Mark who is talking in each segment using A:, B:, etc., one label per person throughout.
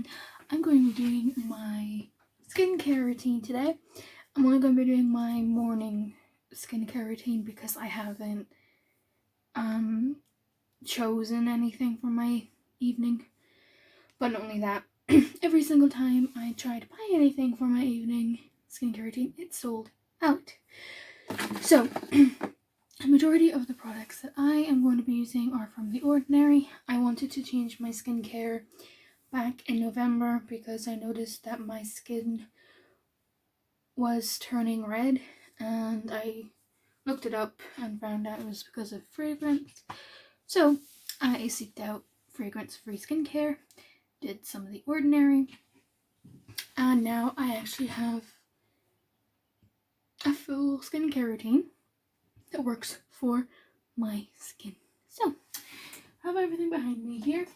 A: everyone. I'm going to be doing my skincare routine today. I'm only going to be doing my morning skincare routine because I haven't chosen anything for my evening. But not only that, every single time I try to buy anything for my evening skincare routine, it's sold out. So, the majority of the products that I am going to be using are from The Ordinary. I wanted to change my skincare back in November because I noticed that my skin was turning red, and I looked it up and found out it was because of fragrance. So I seeked out fragrance-free skincare, did some of The Ordinary, and now I actually have a full skincare routine that works for my skin. So I have everything behind me here.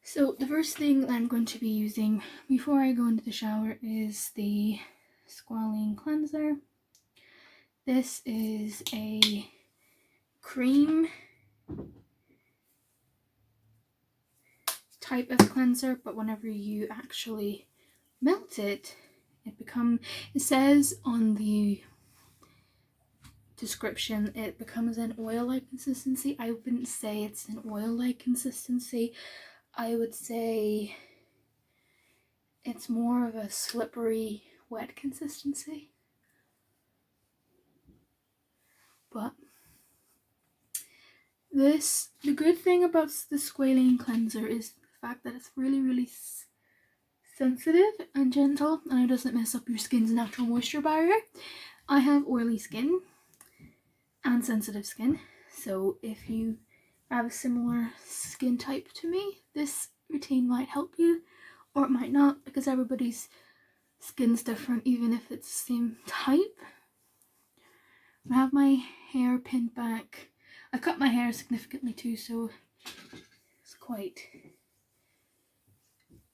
A: So the first thing that I'm going to be using before I go into the shower is the Squalene Cleanser. This is a cream type of cleanser, but whenever you actually melt it, it says on the description it becomes an oil-like consistency. I wouldn't say it's an oil-like consistency. I would say it's more of a slippery, wet consistency. But the good thing about the Squalene Cleanser is the fact that it's really, really sensitive and gentle, and it doesn't mess up your skin's natural moisture barrier. I have oily skin and sensitive skin, so if you have a similar skin type to me, this routine might help you, or it might not, because everybody's skin's different, even if it's the same type. I have my hair pinned back. I cut my hair significantly too, so it's quite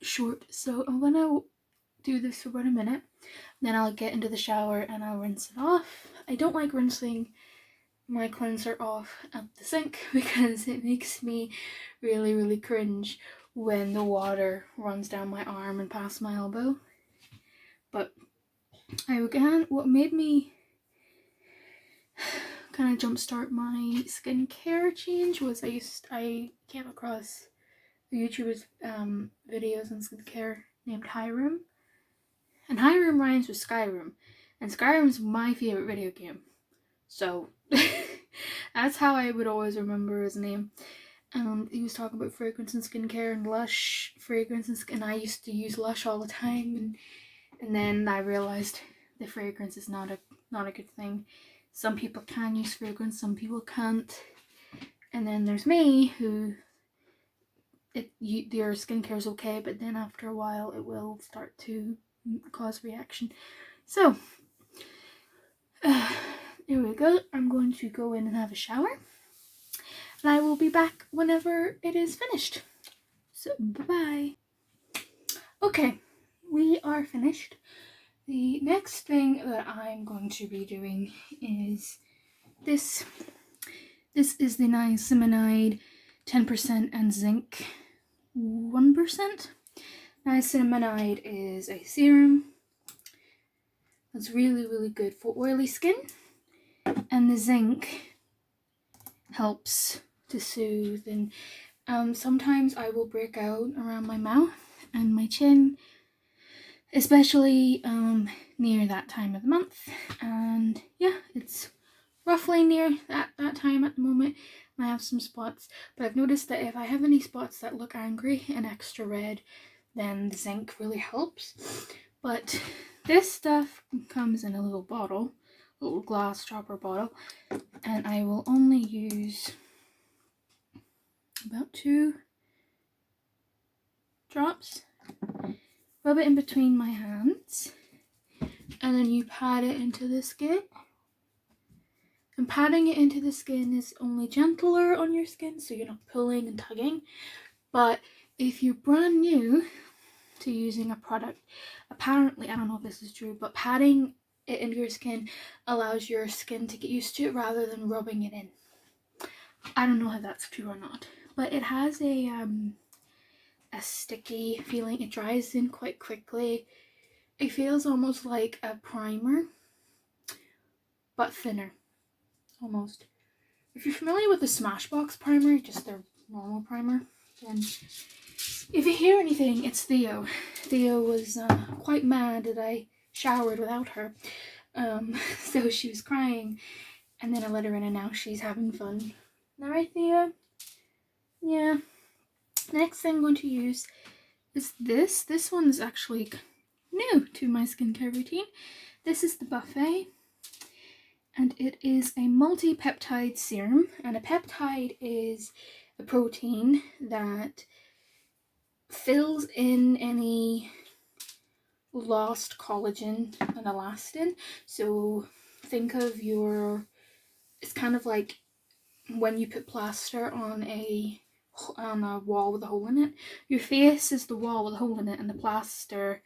A: short. So I'm gonna do this for about a minute, then I'll get into the shower and I'll rinse it off. I don't like rinsing my cleanser off at the sink because it makes me really, really cringe when the water runs down my arm and past my elbow. But what made me kind of jumpstart my skincare change was I came across a YouTuber's videos on skincare named Hyrum, and Hyrum rhymes with Skyrim, and Skyrim's my favorite video game, so that's how I would always remember his name. He was talking about fragrance and skincare and Lush fragrance and I used to use Lush all the time, and then I realized the fragrance is not a good thing. Some people can use fragrance, some people can't. And then there's me, who your skincare is okay, but then after a while it will start to cause reaction. So here we go. I'm going to go in and have a shower, and I will be back whenever it is finished. So bye-bye. Okay, we are finished. The next thing that I'm going to be doing is this. This is the niacinamide 10% and zinc 1%. Niacinamide is a serum that's really, really good for oily skin, and the zinc helps to soothe. And sometimes I will break out around my mouth and my chin, especially near that time of the month. And yeah, it's roughly near that time at the moment. I have some spots, but I've noticed that if I have any spots that look angry and extra red, then the zinc really helps. But this stuff comes in a little bottle, a little glass dropper bottle, and I will only use about 2 drops. Rub it in between my hands, and then you pat it into the skin. And patting it into the skin is only gentler on your skin, so you're not pulling and tugging. But if you're brand new to using a product, apparently, I don't know if this is true, but patting it into your skin allows your skin to get used to it rather than rubbing it in. I don't know if that's true or not, but it has a a sticky feeling. It dries in quite quickly. It feels almost like a primer, but thinner, almost. If you're familiar with the Smashbox primer, just their normal primer, then if you hear anything, it's Theo. Theo was quite mad that I showered without her. So she was crying, and then I let her in, and now she's having fun. Alright, Theo? Yeah. Next thing I'm going to use is this. This one's actually new to my skincare routine. This is the Buffet, and it is a multi-peptide serum, and a peptide is a protein that fills in any lost collagen and elastin. So think of it's kind of like when you put plaster on a wall with a hole in it. Your face is the wall with a hole in it, and the plaster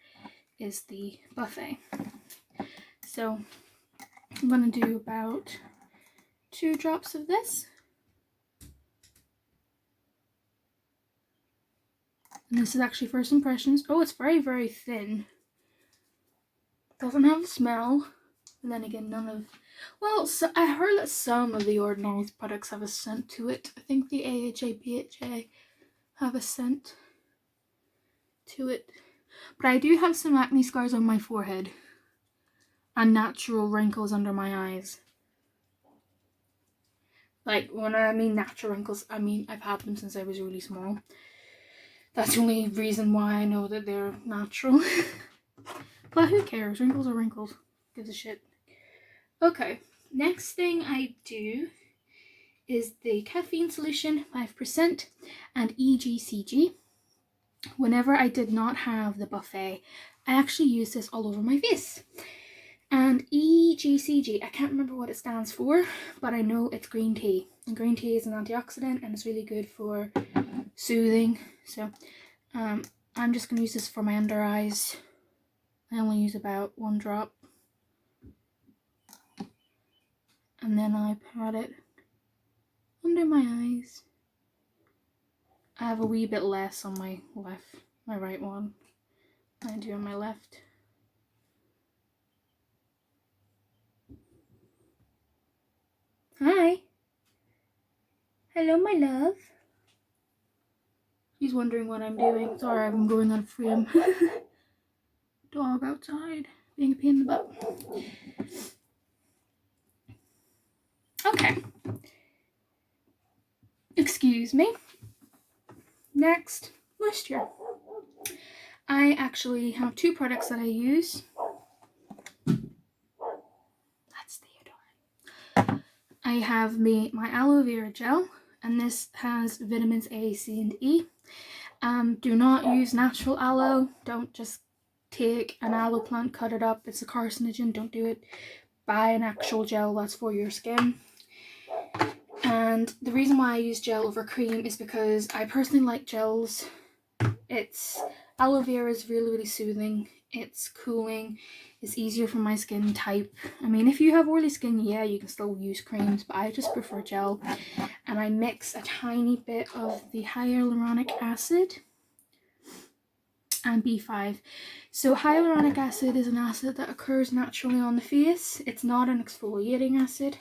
A: is the Buffet. So I'm going to do about 2 drops of this. And this is actually first impressions. Oh, it's very, very thin. Doesn't have a smell. And then again, none of... Well, so I heard that some of the Ordinary products have a scent to it. I think the AHA, BHA have a scent to it. But I do have some acne scars on my forehead. And natural wrinkles under my eyes. Like, when I mean natural wrinkles, I mean I've had them since I was really small. That's the only reason why I know that they're natural. But who cares? Wrinkles are wrinkles. Gives a shit. Okay, next thing I do is the caffeine solution, 5%, and EGCG. Whenever I did not have the Buffet, I actually used this all over my face. And EGCG, I can't remember what it stands for, but I know it's green tea. And green tea is an antioxidant, and it's really good for soothing. So I'm just going to use this for my under eyes. I only use about 1 drop. And then I pat it under my eyes. I have a wee bit less on my right one than I do on my left. Hi. Hello, my love. She's wondering what I'm doing. Sorry, I'm going on frame. Dog outside, being a pain in the butt. Okay. Excuse me. Next, moisture. I actually have 2 products that I use. That's Theodore. I have my aloe vera gel, and this has vitamins A, C, and E. Do not use natural aloe. Don't just take an aloe plant, cut it up. It's a carcinogen. Don't do it. Buy an actual gel that's for your skin. And the reason why I use gel over cream is because I personally like gels. Aloe vera is really, really soothing. It's cooling. It's easier for my skin type. I mean, if you have oily skin, yeah, you can still use creams, but I just prefer gel. And I mix a tiny bit of the hyaluronic acid and B5. So hyaluronic acid is an acid that occurs naturally on the face. It's not an exfoliating acid,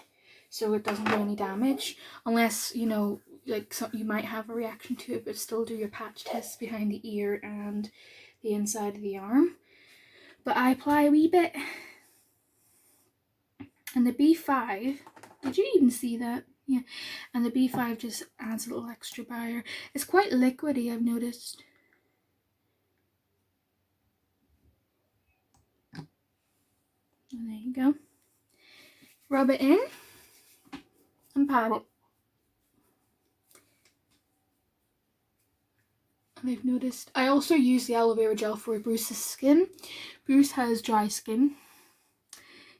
A: so it doesn't do any damage unless, you know, like you might have a reaction to it, but still do your patch tests behind the ear and the inside of the arm. But I apply a wee bit. And the B5, did you even see that? Yeah. And the B5 just adds a little extra barrier. It's quite liquidy, I've noticed. And there you go. Rub it in and pat it. And I've noticed, I also use the aloe vera gel for Bruce's skin. Bruce has dry skin.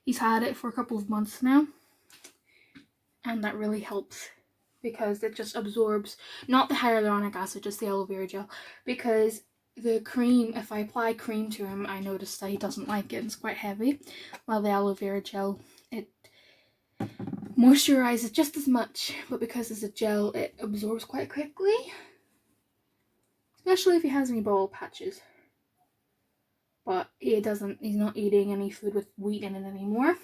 A: He's had it for a couple of months now. And that really helps because it just absorbs, not the hyaluronic acid, just the aloe vera gel. Because the cream, if I apply cream to him, I notice that he doesn't like it. It's quite heavy. While the aloe vera gel, it moisturizes just as much, but because it's a gel, it absorbs quite quickly. It's especially if he has any bald patches. But he's not eating any food with wheat in it anymore,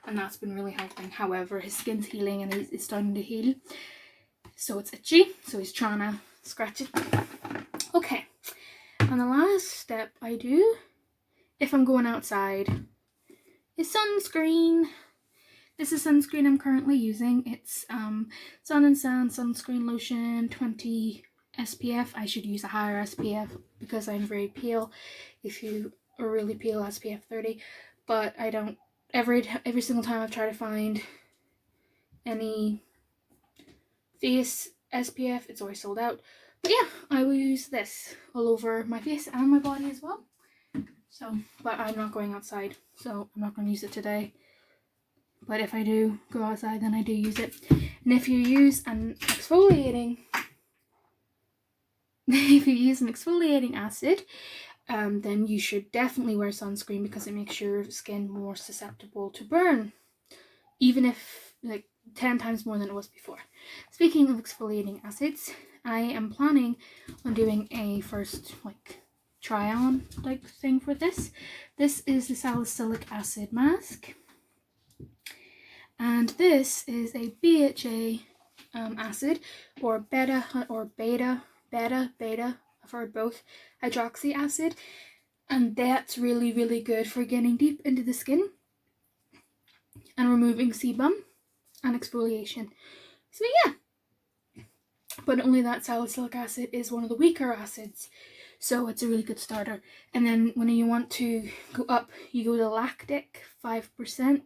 A: and that's been really helping. However, his skin's healing and it's starting to heal, so it's itchy, so he's trying to scratch it. Okay, and the last step I do if I'm going outside is sunscreen. This is sunscreen I'm currently using. It's Sun and Sand Sunscreen Lotion 20 SPF. I should use a higher SPF because I'm very pale. If you are really pale, SPF 30. But I don't, every single time I've tried to find any face SPF, it's always sold out. But yeah, I will use this all over my face and my body as well. So, but I'm not going outside, so I'm not going to use it today. But if I do go outside, then I do use it. And if you use an exfoliating, acid, then you should definitely wear sunscreen because it makes your skin more susceptible to burn, even if like 10 times more than it was before. Speaking of exfoliating acids, I am planning on doing a first try on thing for this. This is the salicylic acid mask. And this is a BHA acid or beta, I've heard both, hydroxy acid, and that's really, really good for getting deep into the skin and removing sebum and exfoliation. So yeah, but only that salicylic acid is one of the weaker acids, so it's a really good starter. And then when you want to go up, you go to lactic 5%.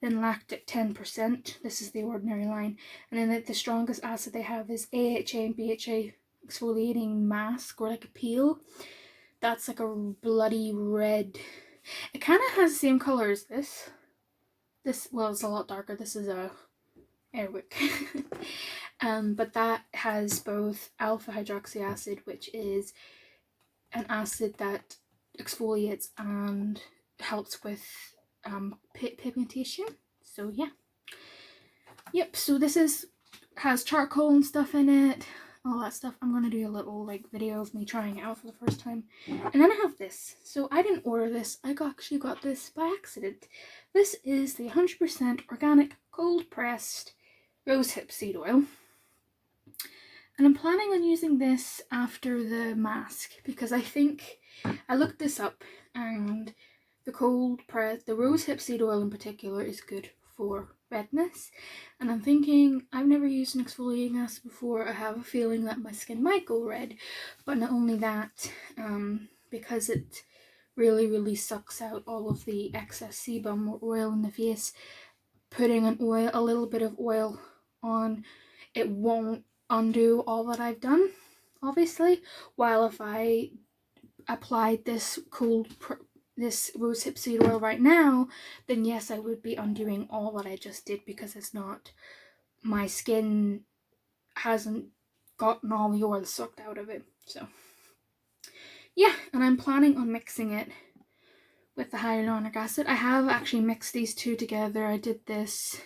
A: Then lactic 10%. This is the ordinary line. And then the strongest acid they have is AHA and BHA exfoliating mask, or like a peel. That's like a bloody red. It kind of has the same color as this. Well, it's a lot darker. This is a Airwick. But that has both alpha hydroxy acid, which is an acid that exfoliates and helps with pigmentation. So yeah, yep. So this has charcoal and stuff in it, all that stuff. I'm gonna do a little video of me trying it out for the first time. And then I have this. So I didn't order this. I actually got this by accident. This is the 100% organic cold pressed rosehip seed oil. And I'm planning on using this after the mask because I think I looked this up, and the rosehip seed oil in particular is good for redness. And I'm thinking, I've never used an exfoliating acid before. I have a feeling that my skin might go red. But not only that, because it really, really sucks out all of the excess sebum or oil in the face, putting a little bit of oil on it won't undo all that I've done, obviously. While if I applied this rosehip seed oil right now, then yes, I would be undoing all that I just did, because my skin hasn't gotten all the oil sucked out of it. So yeah, and I'm planning on mixing it with the hyaluronic acid. I have actually mixed these two together. I did this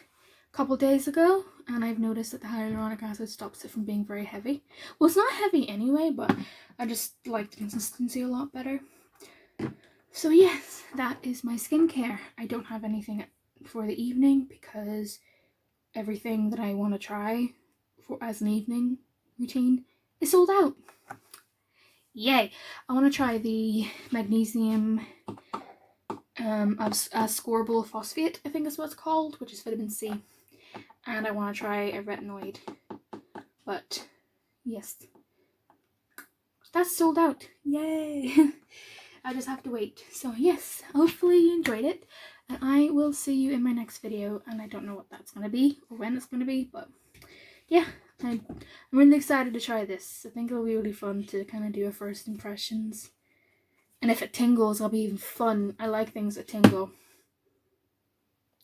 A: a couple days ago, and I've noticed that the hyaluronic acid stops it from being very heavy. Well, it's not heavy anyway, but I just like the consistency a lot better. So yes, that is my skincare. I don't have anything for the evening because everything that I want to try as an evening routine is sold out. Yay! I want to try the magnesium ascorbyl phosphate, I think is what it's called, which is vitamin C. And I want to try a retinoid. But yes, that's sold out. Yay! I just have to wait. So yes, hopefully you enjoyed it, and I will see you in my next video. And I don't know what that's going to be or when it's going to be, but yeah, I'm really excited to try this. I think it'll be really fun to kind of do a first impressions. And if it tingles, it'll be even fun. I like things that tingle.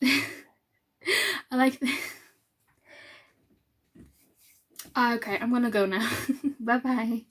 A: I like okay, I'm gonna go now. Bye bye.